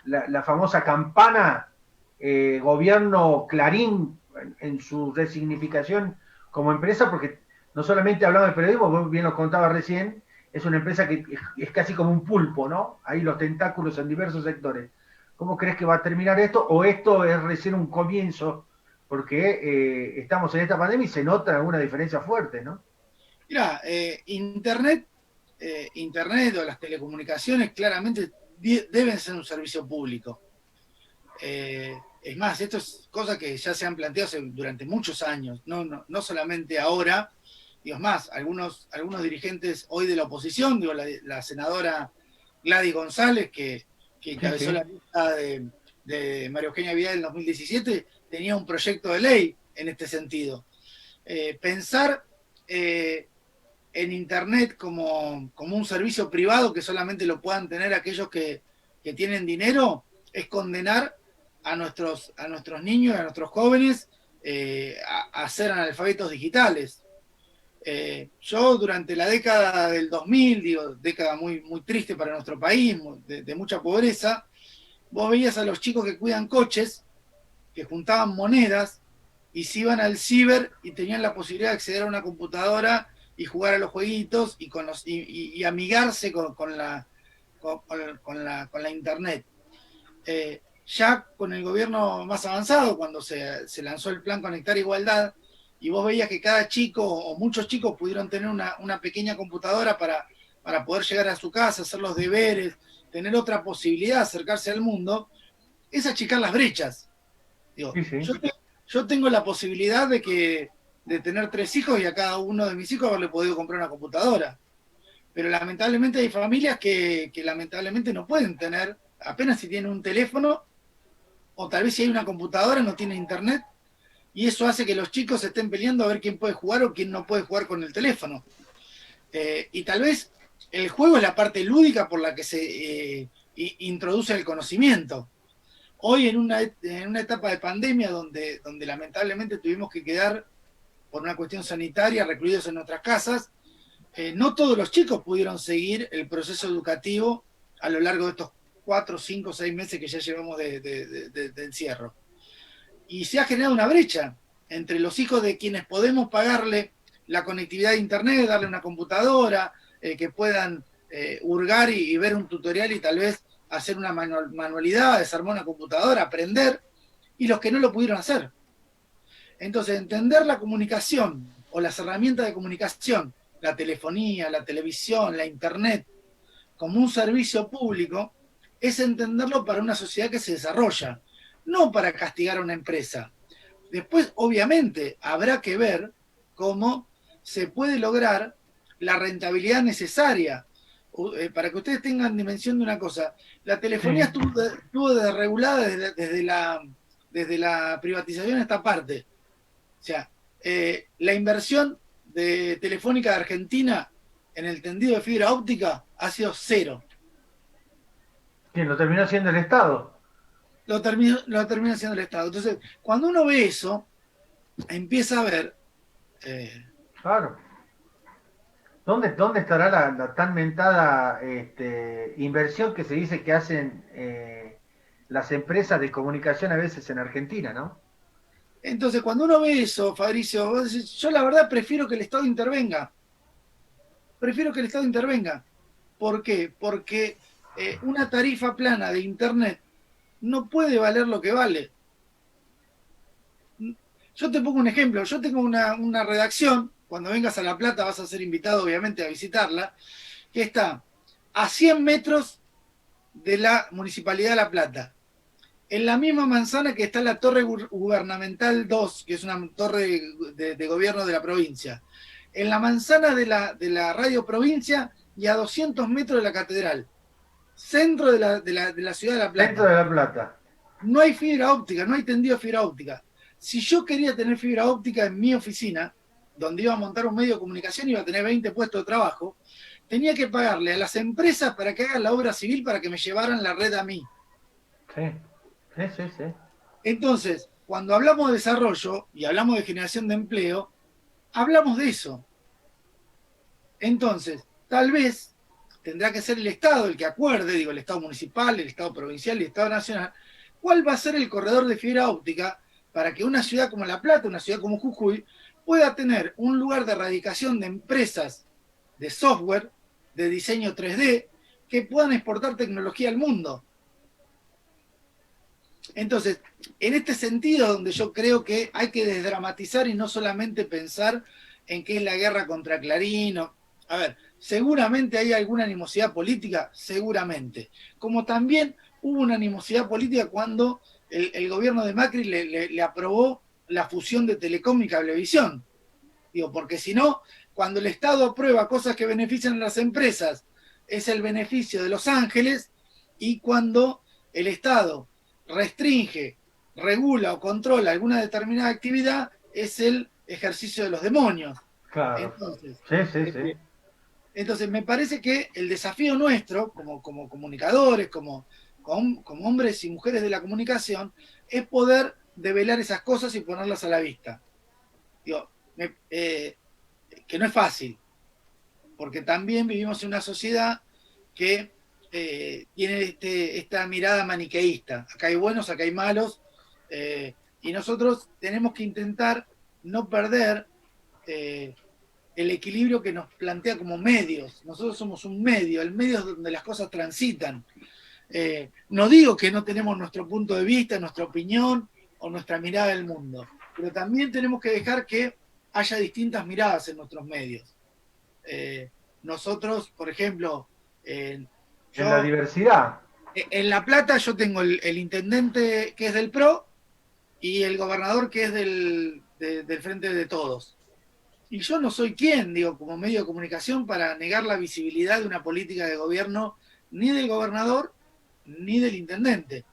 la famosa campana gobierno Clarín en su resignificación como empresa, porque no solamente hablaba de periodismo, vos bien lo contaba recién, es una empresa que es casi como un pulpo, ¿no? Ahí los tentáculos en diversos sectores. ¿Cómo crees que va a terminar esto? ¿O esto es recién un comienzo? Porque estamos en esta pandemia y se nota alguna diferencia fuerte, ¿no? Mira, Internet o las telecomunicaciones claramente deben ser un servicio público. Es más, esto es cosa que ya se han planteado durante muchos años, no solamente ahora. Digo, más, algunos dirigentes hoy de la oposición, digo, la senadora Gladys González, que encabezó la lista de María Eugenia Vidal en 2017, tenía un proyecto de ley en este sentido. Pensar en Internet como un servicio privado que solamente lo puedan tener aquellos que tienen dinero, es condenar a nuestros niños, a nuestros jóvenes, a ser analfabetos digitales. Yo durante la década del 2000, digo, década muy, muy triste para nuestro país, de mucha pobreza, vos veías a los chicos que cuidan coches, que juntaban monedas y se iban al ciber y tenían la posibilidad de acceder a una computadora y jugar a los jueguitos y amigarse con la internet. Ya con el gobierno más avanzado, cuando se lanzó el plan Conectar Igualdad, y vos veías que cada chico o muchos chicos pudieron tener una pequeña computadora para poder llegar a su casa, hacer los deberes, tener otra posibilidad de acercarse al mundo, es achicar las brechas. Digo, Sí, sí. yo tengo la posibilidad de tener 3 hijos y a cada uno de mis hijos haberle podido comprar una computadora. Pero lamentablemente hay familias que lamentablemente no pueden tener, apenas si tienen un teléfono, o tal vez si hay una computadora no tiene internet, y eso hace que los chicos se estén peleando a ver quién puede jugar o quién no puede jugar con el teléfono. Y tal vez el juego es la parte lúdica por la que se introduce el conocimiento. Hoy en una etapa de pandemia donde lamentablemente tuvimos que quedar por una cuestión sanitaria recluidos en nuestras casas, no todos los chicos pudieron seguir el proceso educativo a lo largo de estos 4, 5, 6 meses que ya llevamos de encierro. Y se ha generado una brecha entre los hijos de quienes podemos pagarle la conectividad de internet, darle una computadora, que puedan hurgar y ver un tutorial y tal vez hacer una manualidad, desarmar una computadora, aprender, y los que no lo pudieron hacer. Entonces, entender la comunicación o las herramientas de comunicación, la telefonía, la televisión, la internet, como un servicio público, es entenderlo para una sociedad que se desarrolla, no para castigar a una empresa. Después, obviamente, habrá que ver cómo se puede lograr la rentabilidad necesaria. Para que ustedes tengan dimensión de una cosa, la telefonía estuvo desregulada desde la privatización a esta parte. O sea, la inversión de Telefónica de Argentina en el tendido de fibra óptica ha sido 0. ¿Quién lo terminó haciendo el Estado? Lo termina haciendo el Estado. Entonces, cuando uno ve eso, empieza a ver... Claro. ¿Dónde estará la tan mentada inversión que se dice que hacen las empresas de comunicación a veces en Argentina, ¿no? Entonces, cuando uno ve eso, Fabricio, vos decís, yo la verdad prefiero que el Estado intervenga. Prefiero que el Estado intervenga. ¿Por qué? Porque una tarifa plana de Internet no puede valer lo que vale. Yo te pongo un ejemplo. Yo tengo una redacción, cuando vengas a La Plata vas a ser invitado obviamente a visitarla, que está a 100 metros de la Municipalidad de La Plata. En la misma manzana que está la Torre Gubernamental 2, que es una torre de gobierno de la provincia. En la manzana de la Radio Provincia y a 200 metros de la Catedral. Centro de la ciudad de La Plata. Centro de La Plata. No hay fibra óptica, no hay tendido de fibra óptica. Si yo quería tener fibra óptica en mi oficina, donde iba a montar un medio de comunicación, iba a tener 20 puestos de trabajo, tenía que pagarle a las empresas para que hagan la obra civil para que me llevaran la red a mí. Sí, sí, sí, sí. Entonces, cuando hablamos de desarrollo y hablamos de generación de empleo, hablamos de eso. Entonces, tal vez tendrá que ser el Estado el que acuerde, digo, el Estado municipal, el Estado provincial y el Estado nacional, cuál va a ser el corredor de fibra óptica para que una ciudad como La Plata, una ciudad como Jujuy, pueda tener un lugar de radicación de empresas de software, de diseño 3D, que puedan exportar tecnología al mundo. Entonces, en este sentido, donde yo creo que hay que desdramatizar y no solamente pensar en qué es la guerra contra Clarín. A ver, seguramente hay alguna animosidad política, seguramente. Como también hubo una animosidad política cuando el gobierno de Macri le aprobó la fusión de Telecom y Cablevisión. Digo, porque si no, cuando el Estado aprueba cosas que benefician a las empresas, es el beneficio de Los Ángeles, y cuando el Estado restringe, regula o controla alguna determinada actividad, es el ejercicio de los demonios. Claro. Entonces, Sí, sí, sí. Entonces me parece que el desafío nuestro, como comunicadores, como hombres y mujeres de la comunicación, es poder develar esas cosas y ponerlas a la vista. Digo, que no es fácil, porque también vivimos en una sociedad que tiene esta mirada maniqueísta. Acá hay buenos, acá hay malos, y nosotros tenemos que intentar no perder el equilibrio que nos plantea como medios. Nosotros somos un medio, el medio es donde las cosas transitan. No digo que no tenemos nuestro punto de vista, nuestra opinión o nuestra mirada del mundo, pero también tenemos que dejar que haya distintas miradas en nuestros medios. Nosotros, por ejemplo, En la diversidad. En La Plata yo tengo el intendente que es del PRO y el gobernador que es del Frente de Todos. Y yo no soy quien, digo, como medio de comunicación, para negar la visibilidad de una política de gobierno ni del gobernador ni del intendente.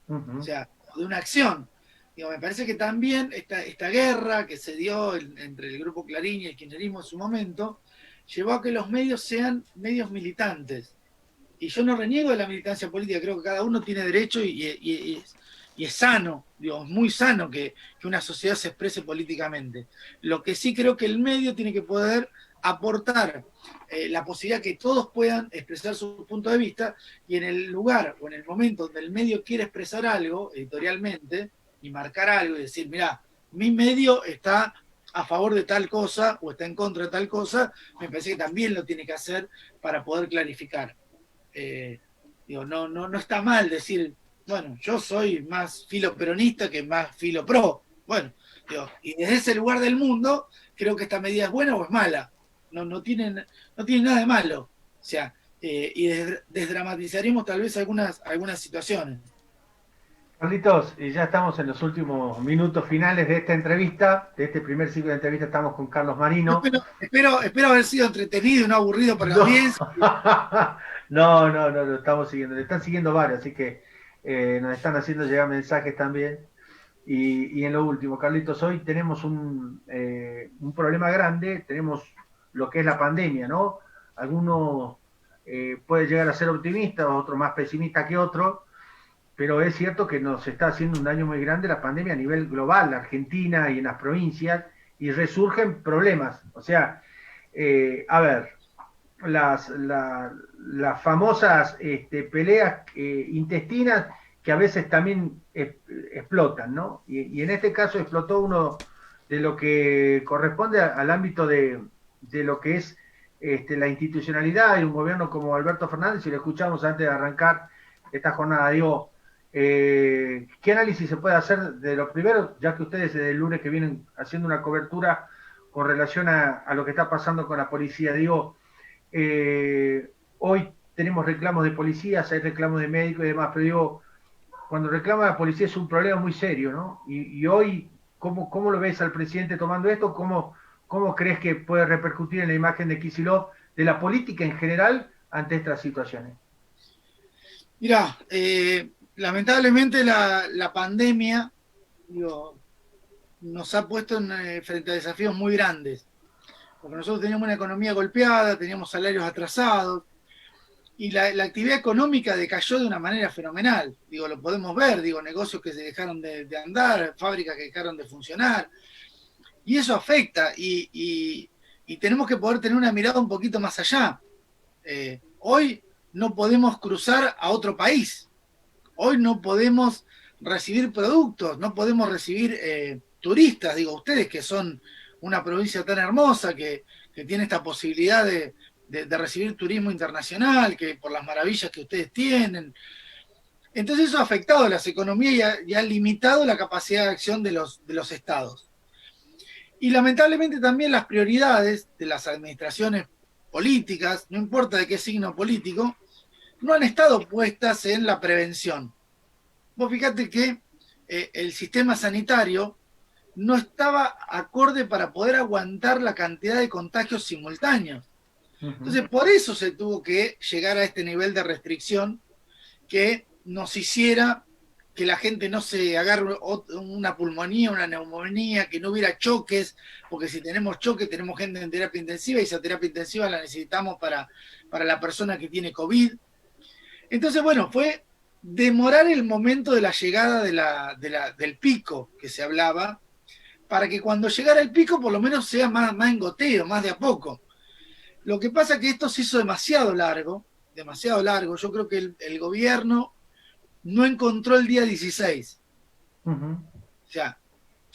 O sea, de una acción. Digo, me parece que también esta guerra que se dio entre el grupo Clarín y el kirchnerismo en su momento llevó a que los medios sean medios militantes. Y yo no reniego de la militancia política, creo que cada uno tiene derecho y es sano, digo, es muy sano que una sociedad se exprese políticamente. Lo que sí creo que el medio tiene que poder aportar la posibilidad que todos puedan expresar su punto de vista, y en el lugar o en el momento donde el medio quiere expresar algo editorialmente y marcar algo y decir, mirá, mi medio está a favor de tal cosa o está en contra de tal cosa, me parece que también lo tiene que hacer para poder clarificar. Digo, no está mal decir, bueno, yo soy más filo peronista que más filo pro. Bueno, digo, y desde ese lugar del mundo, creo que esta medida es buena o es mala. No tiene nada de malo. O sea, y desdramatizaríamos tal vez algunas situaciones. Carlitos, y ya estamos en los últimos minutos finales de esta entrevista, de este primer ciclo de entrevista. Estamos con Carlos Marino. Espero haber sido entretenido y no aburrido para la audiencia. No, lo estamos siguiendo. Le están siguiendo varios, así que nos están haciendo llegar mensajes también. Y en lo último, Carlitos, hoy tenemos un problema grande. Tenemos lo que es la pandemia, ¿no? Algunos pueden llegar a ser optimistas, otros más pesimistas que otros. Pero es cierto que nos está haciendo un daño muy grande la pandemia a nivel global, la Argentina y en las provincias, y resurgen problemas. O sea, a ver, las famosas peleas intestinas que a veces también explotan, ¿no? Y en este caso explotó uno de lo que corresponde al ámbito de lo que es la institucionalidad de un gobierno como Alberto Fernández, y lo escuchamos antes de arrancar esta jornada. Digo, ¿qué análisis se puede hacer de lo primero, ya que ustedes desde el lunes que vienen haciendo una cobertura con relación a lo que está pasando con la policía? Digo, hoy tenemos reclamos de policías, hay reclamos de médicos y demás, pero digo, cuando reclama la policía es un problema muy serio, ¿no? Y hoy, ¿cómo lo ves al presidente tomando esto? ¿Cómo crees que puede repercutir en la imagen de Kicillof, de la política en general, ante estas situaciones? Mirá, lamentablemente la pandemia, digo, nos ha puesto frente a desafíos muy grandes. Porque nosotros teníamos una economía golpeada, teníamos salarios atrasados, y la actividad económica decayó de una manera fenomenal. Digo, lo podemos ver, digo, negocios que se dejaron de andar, fábricas que dejaron de funcionar, y eso afecta, y tenemos que poder tener una mirada un poquito más allá. Hoy no podemos cruzar a otro país, hoy no podemos recibir productos, no podemos recibir turistas, digo, ustedes que son una provincia tan hermosa, que tiene esta posibilidad de recibir turismo internacional, que por las maravillas que ustedes tienen. Entonces eso ha afectado las economías y ha limitado la capacidad de acción de los estados. Y lamentablemente también las prioridades de las administraciones políticas, no importa de qué signo político, no han estado puestas en la prevención. Vos fíjate que el sistema sanitario no estaba acorde para poder aguantar la cantidad de contagios simultáneos. Entonces, por eso se tuvo que llegar a este nivel de restricción que nos hiciera que la gente no se agarre una pulmonía, una neumonía, que no hubiera choques, porque si tenemos choques tenemos gente en terapia intensiva y esa terapia intensiva la necesitamos para la persona que tiene COVID. Entonces, bueno, fue demorar el momento de la llegada del pico que se hablaba, para que cuando llegara el pico por lo menos sea más en goteo, más de a poco. Lo que pasa es que esto se hizo demasiado largo. Yo creo que el gobierno no encontró el día 16. O sea,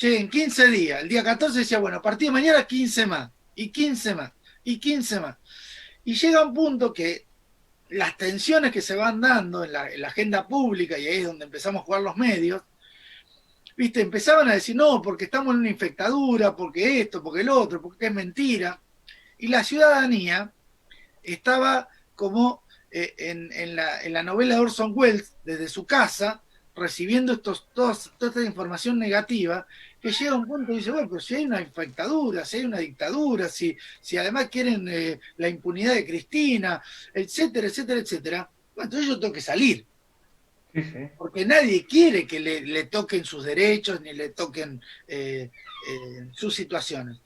en 15 días, el día 14 decía, bueno, a partir de mañana 15 más, y 15 más, y 15 más. Y llega un punto que las tensiones que se van dando en la agenda pública, y ahí es donde empezamos a jugar los medios, ¿viste? Empezaban a decir, no, porque estamos en una infectadura, porque esto, porque el otro, porque es mentira. Y la ciudadanía estaba como en la novela de Orson Welles, desde su casa, recibiendo toda esta información negativa, que llega a un punto y dice, bueno, pero si hay una infectadura, si hay una dictadura, si además quieren la impunidad de Cristina, etcétera, etcétera, etcétera, bueno, entonces yo tengo que salir. Sí, sí. Porque nadie quiere que le toquen sus derechos ni le toquen sus situaciones.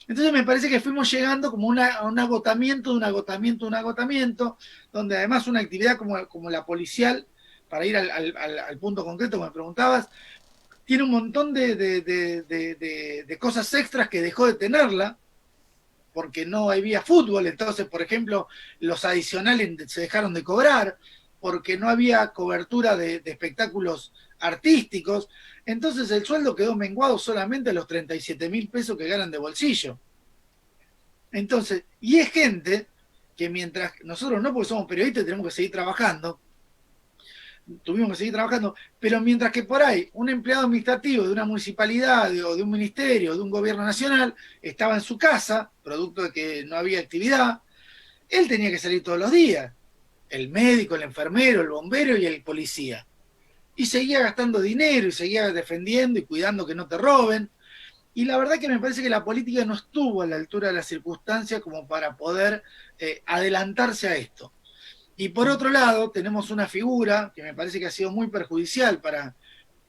Entonces me parece que fuimos llegando como a un agotamiento, donde además una actividad como la policial, para ir al punto concreto que me preguntabas, tiene un montón de cosas extras que dejó de tenerla, porque no había fútbol, entonces, por ejemplo, los adicionales se dejaron de cobrar, porque no había cobertura de espectáculos artísticos, entonces el sueldo quedó menguado solamente a los 37.000 pesos que ganan de bolsillo. Entonces, y es gente que mientras nosotros no, porque somos periodistas, tenemos que seguir trabajando, tuvimos que seguir trabajando, pero mientras que por ahí un empleado administrativo de una municipalidad o de un ministerio o de un gobierno nacional estaba en su casa, producto de que no había actividad, él tenía que salir todos los días, el médico, el enfermero, el bombero y el policía. Y seguía gastando dinero y seguía defendiendo y cuidando que no te roben. Y la verdad que me parece que la política no estuvo a la altura de las circunstancias como para poder adelantarse a esto. Y por otro lado, tenemos una figura que me parece que ha sido muy perjudicial para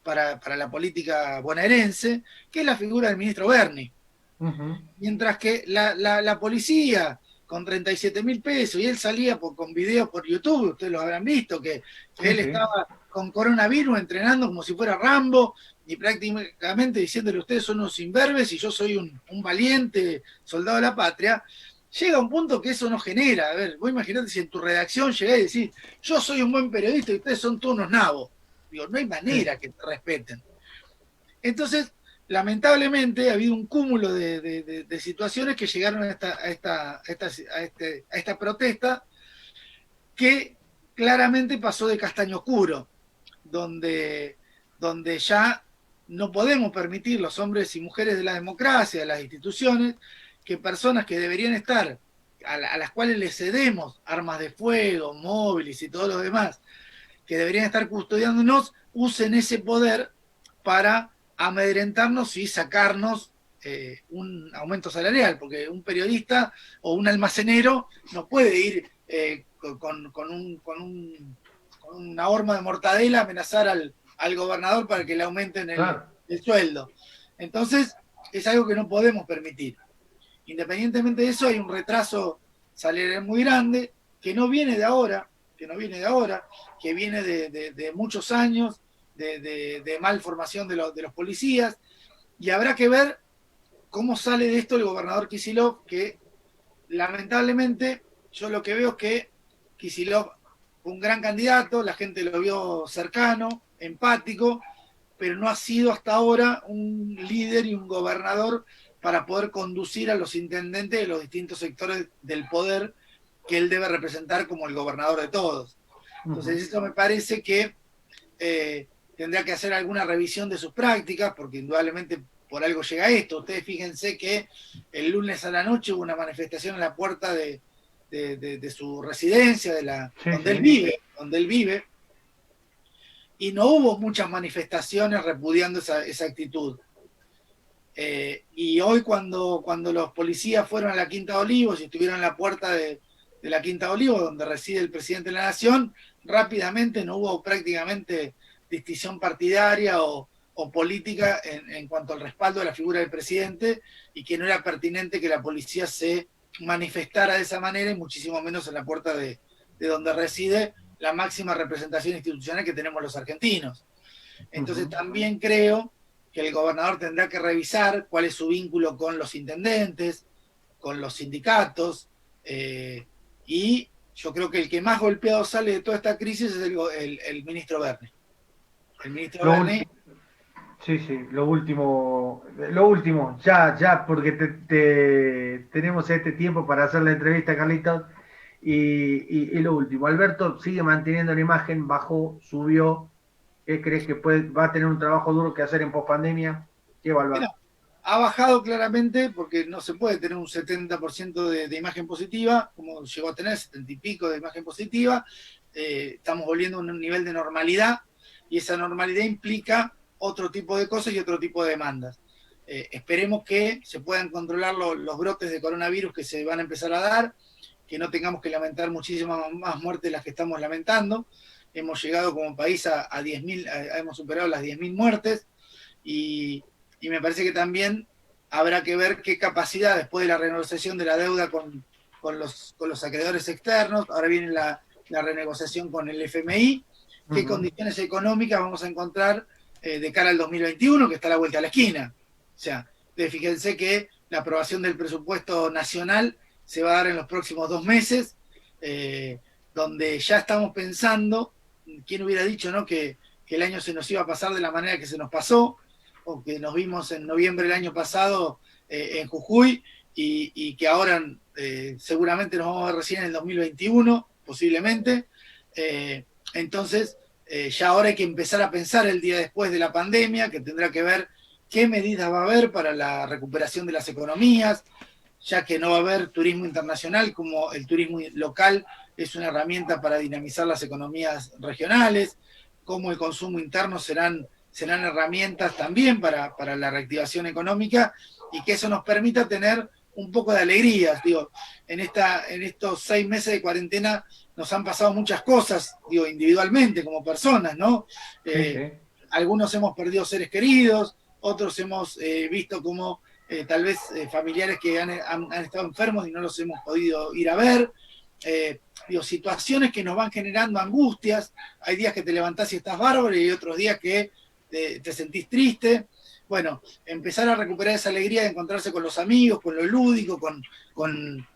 la política bonaerense, que es la figura del ministro Berni. Mientras que la policía con 37.000 pesos, y él salía con videos por YouTube, ustedes lo habrán visto, que él estaba con coronavirus entrenando como si fuera Rambo, y prácticamente diciéndole ustedes son unos imberbes y yo soy un valiente soldado de la patria, llega un punto que eso no genera. A ver, vos imaginate si en tu redacción llegás y decís, yo soy un buen periodista y ustedes son todos unos nabos. Digo, no hay manera que te respeten. Entonces, lamentablemente ha habido un cúmulo de situaciones que llegaron a esta protesta que claramente pasó de castaño oscuro, donde ya no podemos permitir los hombres y mujeres de la democracia, de las instituciones, que personas que deberían estar, a las cuales les cedemos armas de fuego, móviles y todo lo demás, que deberían estar custodiándonos, usen ese poder para amedrentarnos y sacarnos un aumento salarial, porque un periodista o un almacenero no puede ir con una horma de mortadela a amenazar al gobernador para que le aumenten el sueldo. Entonces, es algo que no podemos permitir. Independientemente de eso, hay un retraso salarial muy grande, que no viene de ahora, que viene de muchos años de mal formación de los policías, y habrá que ver cómo sale de esto el gobernador Kicillof, que lamentablemente yo lo que veo es que Kicillof fue un gran candidato, la gente lo vio cercano, empático, pero no ha sido hasta ahora un líder y un gobernador para poder conducir a los intendentes de los distintos sectores del poder que él debe representar como el gobernador de todos. Entonces, esto me parece que tendrá que hacer alguna revisión de sus prácticas, porque indudablemente por algo llega esto. Ustedes fíjense que el lunes a la noche hubo una manifestación en la puerta de su residencia, donde él vive, y no hubo muchas manifestaciones repudiando esa actitud. Y hoy cuando los policías fueron a la Quinta de Olivos y estuvieron en la puerta de la Quinta de Olivos, donde reside el presidente de la Nación, rápidamente no hubo prácticamente distinción partidaria o política en cuanto al respaldo de la figura del presidente, y que no era pertinente que la policía se manifestara de esa manera, y muchísimo menos en la puerta de donde reside la máxima representación institucional que tenemos los argentinos. Entonces también creo que el gobernador tendrá que revisar cuál es su vínculo con los intendentes, con los sindicatos, y yo creo que el que más golpeado sale de toda esta crisis es el ministro Berni. El ministro Berni. Sí, lo último, ya, porque tenemos este tiempo para hacer la entrevista, Carlitos, y lo último, Alberto sigue manteniendo la imagen, bajó, subió. ¿Qué crees que va a tener un trabajo duro que hacer en pospandemia? ¿Qué evaluar? Bueno, ha bajado claramente porque no se puede tener un 70% de imagen positiva, como llegó a tener 70 y pico de imagen positiva. Estamos volviendo a un nivel de normalidad, y esa normalidad implica otro tipo de cosas y otro tipo de demandas. Esperemos que se puedan controlar los brotes de coronavirus que se van a empezar a dar, que no tengamos que lamentar muchísimas más muertes de las que estamos lamentando. Hemos llegado como país a 10.000, hemos superado las 10.000 muertes, y me parece que también habrá que ver qué capacidad, después de la renegociación de la deuda con los acreedores externos, ahora viene la renegociación con el FMI, qué condiciones económicas vamos a encontrar de cara al 2021, que está a la vuelta a la esquina. O sea, fíjense que la aprobación del presupuesto nacional se va a dar en los próximos 2 meses, donde ya estamos pensando, ¿quién hubiera dicho, no, que el año se nos iba a pasar de la manera que se nos pasó, o que nos vimos en noviembre del año pasado en Jujuy, y que ahora seguramente nos vamos a ver recién en el 2021, posiblemente? Entonces, ya ahora hay que empezar a pensar el día después de la pandemia, que tendrá que ver qué medidas va a haber para la recuperación de las economías, ya que no va a haber turismo internacional, como el turismo local es una herramienta para dinamizar las economías regionales, como el consumo interno serán herramientas también para la reactivación económica, y que eso nos permita tener un poco de alegría. Digo, en estos 6 meses de cuarentena nos han pasado muchas cosas, digo, individualmente, como personas, ¿no? Algunos hemos perdido seres queridos, otros hemos visto como tal vez familiares que han estado enfermos y no los hemos podido ir a ver. Digo, situaciones que nos van generando angustias. Hay días que te levantás y estás bárbaro, y hay otros días que te sentís triste. Bueno, empezar a recuperar esa alegría de encontrarse con los amigos, con lo lúdico, con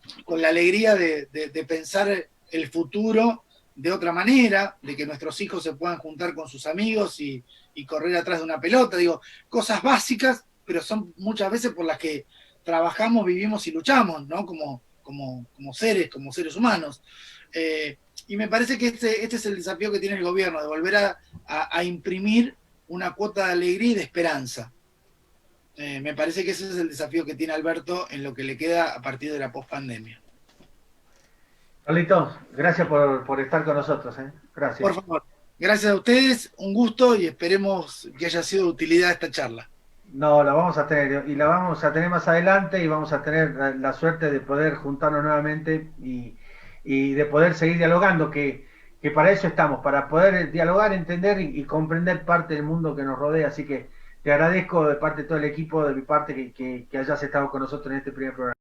la alegría de pensar el futuro de otra manera, de que nuestros hijos se puedan juntar con sus amigos y correr atrás de una pelota. Digo, cosas básicas, pero son muchas veces por las que trabajamos, vivimos y luchamos, ¿no? Como seres humanos. Y me parece que este es el desafío que tiene el gobierno, de volver a imprimir una cuota de alegría y de esperanza. Me parece que ese es el desafío que tiene Alberto en lo que le queda a partir de la pospandemia. Carlitos, gracias por estar con nosotros. Gracias. Por favor, gracias a ustedes, un gusto, y esperemos que haya sido de utilidad esta charla. No, la vamos a tener, y la vamos a tener más adelante, y vamos a tener la suerte de poder juntarnos nuevamente y de poder seguir dialogando, que para eso estamos, para poder dialogar, entender y comprender parte del mundo que nos rodea. Así que Te agradezco de parte de todo el equipo, de mi parte, que hayas estado con nosotros en este primer programa.